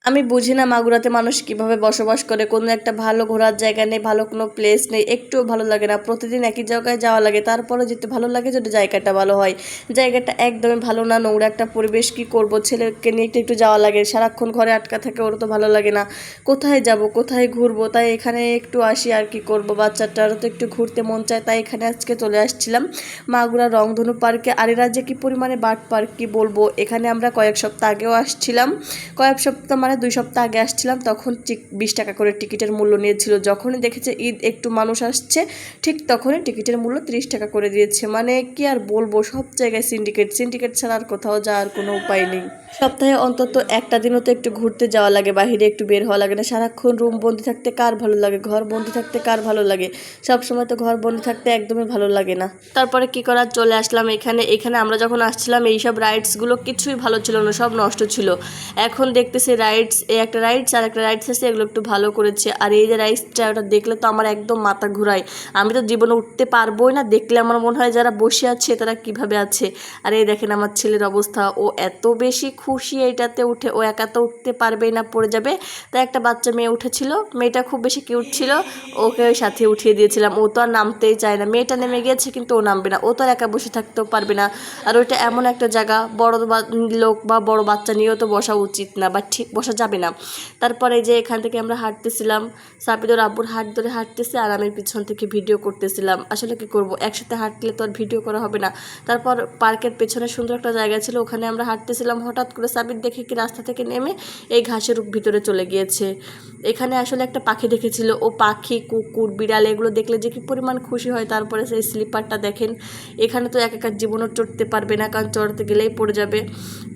আমি বুঝি না মাগুরাতে মানুষ কিভাবে বসবাস করে, কোনো একটা ভালো ঘোরার জায়গা নেই, ভালো কোনো প্লেস নেই, একটুও ভালো লাগে না। প্রতিদিন একই জায়গায় যাওয়া লাগে, তারপরে যেতে ভালো লাগে যদি জায়গাটা ভালো হয়। জায়গাটা একদমই ভালো না, নোংরা একটা পরিবেশ। কি করব, ছেলেকে নিয়ে একটু একটু যাওয়া লাগে, সারাক্ষণ ঘরে আটকা থাকে, ওর তো ভালো লাগে না। কোথায় যাব, কোথায় ঘুরবো, তাই এখানে একটু আসি। আর কি করব, বাচ্চাটারও তো একটু ঘুরতে মন চায়, তাই এখানে আজকে চলে আসছিলাম মাগুরা রংধনু পার্কে। আর এরা যে কী পরিমাণে বাট পার্ক কি বলবো। এখানে আমরা কয়েক সপ্তাহ আগেও আসছিলাম, কয়েক সপ্তাহ মানে 2 সপ্তাহ আগে আসছিলাম, তখন 20 টাকা করে টিকিটের মূল্য নিয়েছিল। যখনই দেখেছে ঈদ একটু মানুষ আসছে, ঠিক তখনই টিকিটের মূল্য 30 টাকা করে দিয়েছে। মানে কি আর বলবো, সব জায়গায় সিন্ডিকেট ছাড়া আর কোথাও যাওয়ার কোনো উপায় নেই। সপ্তাহে অন্তত একটা দিনও তো একটু ঘুরতে যাওয়া লাগে, বাইরে একটু বের হওয়া লাগে না। সারাক্ষণ রুম বন্দি থাকতে কার ভালো লাগে, ঘর বন্দি থাকতে কার ভালো লাগে। সবসময় তো ঘর বন্দি থাকতে একদমই ভালো লাগে না। তারপরে কি করার, চলে আসলাম এখানে আমরা যখন আসছিলাম এইসব রাইডসগুলো কিছুই ভালো ছিল না, সব নষ্ট ছিল। এখন দেখতেছি রাইডস, এই একটা রাইডস আর একটা রাইডস আছে, এগুলো একটু ভালো করেছে। আর এই যে রাইডসটা, ওটা দেখলে তো আমার একদম মাথা ঘুরায়। আমি তো জীবনে উঠতে পারবোই না, দেখলে আমার মনে হয় যারা বসে আছে তারা কিভাবে আছে। আর এই দেখেন আমার ছেলের অবস্থা, ও এত বেশি খুশি এইটাতে উঠে, ও একা তো উঠতে পারবেই না, পড়ে যাবে। তাই একটা বাচ্চা মেয়ে উঠেছিল, মেয়েটা খুব বেশি কিউট ছিল, ওকে ওই সাথে উঠিয়ে দিয়েছিলাম। ও তো আর নামতেই চায় না, মেয়েটা নেমে গিয়েছে কিন্তু ও নামবে না, ও তো আর একা বসে থাকতেও পারবে না। আর ওইটা এমন একটা জায়গা, বড় লোক বা বড় বাচ্চা নিয়েও তো বসা উচিত না, বা ঠিক বসা যাবে না। তারপরে যে এখান থেকে আমরা হাঁটতেছিলাম, সাপিদর আব্বুর হাত ধরে হাঁটতেছে আর আমি পিছন থেকে ভিডিও করতেছিলাম। আসলে কি করব, একসাথে হাঁটলে তো আর ভিডিও করা হবে না। তারপর পার্কের পেছনে সুন্দর একটা জায়গা ছিল, ওখানে আমরা হাঁটতেছিলাম। হঠাৎ করে সাবির দেখে কি রাস্তা থেকে নেমে এই ঘাসের ভিতরে চলে গিয়েছে। এখানে আসলে একটা পাখি দেখেছিল, ও পাখি, কুকুর, বিড়াল এগুলো দেখলে যে কি পরিমাণ খুশি হয়। তারপরে সেই স্লিপারটা দেখেন, এখানে তো একা জীবনও চড়তে পারবে না, কারণ চড়তে গেলেই পড়ে যাবে।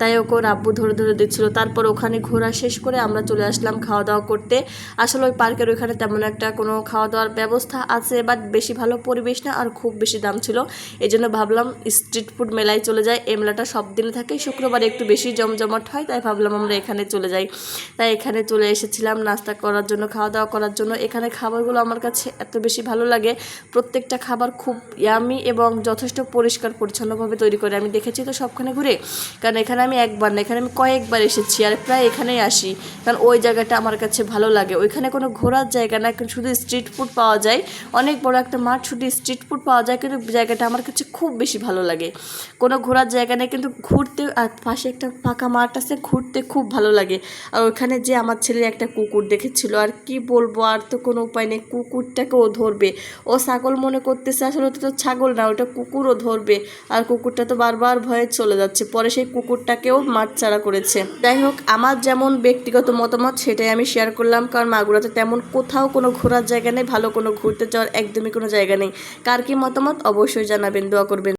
তাই ওকে ওর আব্বু ধরে ধরে দিচ্ছিল। তারপর ওখানে ঘোরা শেষ করে আমরা চলে আসলাম খাওয়া দাওয়া করতে। আসলে ওই পার্কের ওইখানে তেমন একটা কোনো খাওয়া দাওয়ার ব্যবস্থা আছে, বাট বেশি ভালো পরিবেশ না, আর খুব বেশি দাম ছিল। এই জন্য ভাবলাম স্ট্রিট ফুড মেলায় চলে যাই। এই মেলাটা সব দিনে থাকে, শুক্রবারে একটু বেশি জমজমাট হয়, তাই ভাবলাম আমরা এখানে চলে যাই। তাই এখানে চলে এসেছিলাম নাস্তা করার জন্য, খাওয়া দাওয়া করার জন্য। এখানে খাবারগুলো আমার কাছে এত বেশি ভালো লাগে, প্রত্যেকটা খাবার খুব ইয়ামি এবং যথেষ্ট পরিষ্কার পরিচ্ছন্নভাবে তৈরি করে। আমি দেখেছি তো সবখানে ঘুরে, কারণ এখানে আমি একবার না, এখানে আমি কয়েকবার এসেছি, আর প্রায় এখানেই আসি, কারণ ওই জায়গাটা আমার কাছে ভালো লাগে। ওইখানে কোনো ঘোরার জায়গা না, শুধু স্ট্রিট ফুড পাওয়া যায়, অনেক বড় একটা মাঠ, শুধু স্ট্রিট ফুড পাওয়া যায়, কিন্তু জায়গাটা আমার কাছে খুব বেশি ভালো লাগে। কোনো ঘোরার জায়গা নেই, কিন্তু ঘুরতে, আর পাশে একটা ফাঁকা মাঠ আছে, ঘুরতে খুব ভালো লাগে। আর ওখানে যে আমার ছেলে একটা কুকুর দেখেছিল, আর কি বলবো, আর তো কোনো উপায় নেই, কুকুরটাকে ও ধরবে। ও ছাগল মনে করতেছে, আসলে ওটা তো ছাগল না, ওটা কুকুরও ধরবে। আর কুকুরটা তো বারবার ভয়ে চলে যাচ্ছে, পরে সেই কুকুরটাকেও মাঠচাড়া করেছে। যাই হোক, আমার যেমন ব্যক্তিগত মতামত সেটাই আমি শেয়ার করলাম, কারণ মাগুরাতে তেমন কোথাও কোনো ঘোরার জায়গা নেই, ভালো কোনো ঘুরতে যাওয়ার একদমই কোনো জায়গা নেই। কার কি মতামত অবশ্যই জানাবেন, দোয়া করবেন।